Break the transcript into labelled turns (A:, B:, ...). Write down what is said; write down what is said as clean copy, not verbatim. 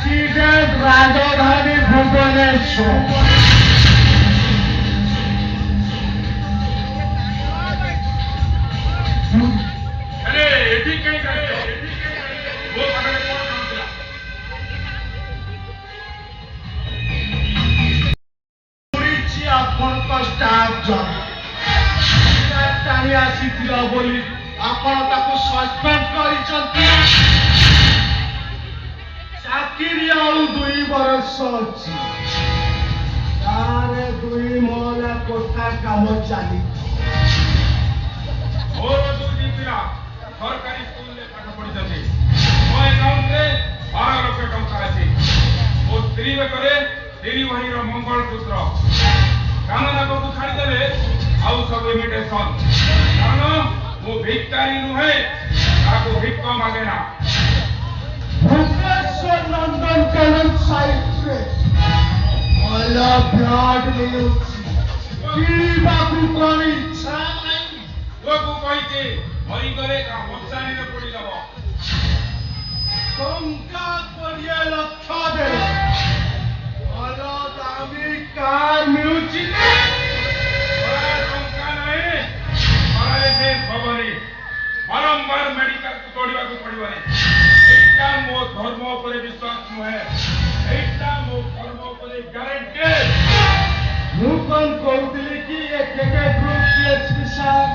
A: Resident রাজধানী ভুবনেশ্বর। ଆପଣଙ୍କ staff ଜଣେ ଟାଣି ଆସିଥିଲା ବୋଲି ଆପଣ ତାକୁ ସସ୍ପେଣ୍ଡ କରିଛନ୍ତି। ଚାକିରି ଆଉ 2 ବର୍ଷ ଅଛି। ତାରେ 2 ମହଲା କୋଠା କାମ ଚାଲିଛି।
B: ମୋର ଦୁଇଟି ପିଲା ସରକାରୀ ସ୍କୁଲରେ ପାଠ ପଢିଛନ୍ତି। ମୋ ଆକାଉଣ୍ଟରେ 12 ଲକ୍ଷ ଟଙ୍କା ଅଛି। ମୋ ସ୍ତ୍ରୀ ବେକରେ 3 ଭରିର ମଙ୍ଗଳସୂତ୍ର। କାନନାକକୁ ଛାଡ଼ିଦେଲେ ଆଉ ସବୁ ଇମିଟେସନ। କାରଣ ମୁଁ ଭିକାରୀ ନୁହେଁ, ତାକୁ ଭିକ ମାଗେ ନା।
A: ଭୁବନେଶ୍ୱର ନନ୍ଦନକାନନ ସାଇଟ୍ରେ ଭଲ ବ୍ଲଡ ମିଳୁଛି। ପିଇବାକୁ କଣ ଇଚ୍ଛା ନାହିଁ?
B: ପୁଅକୁ କହିଛି ମରିଗଲେ ମଶାଣିରେ ପୋଡ଼ିଦେବ।
A: ଟଙ୍କା 20 ଲକ୍ଷ ଦେଲେ ଭଲ ଦାମୀ କାର୍ ମିଳୁଛି।
B: ଟଙ୍କା ନାହିଁ, ପାରାଲିସିସ୍ ହବନି, ବାରମ୍ବାର ମେଡିକାଲକୁ ଦୌଡ଼ିବାକୁ ପଡିବନି। ଏଇଟା ମୋ ଧର୍ମ ଉପରେ ବିଶ୍ୱାସ ନୁହେଁ, ଏଇଟା ମୋ ଧର୍ମ ଉପରେ ଗ୍ୟାରେଣ୍ଟି।
A: ମୁଁ କଣ କହୁଥିଲି କି ଏକେ ଗ୍ରୁପ ପିଏଚପି ସାର୍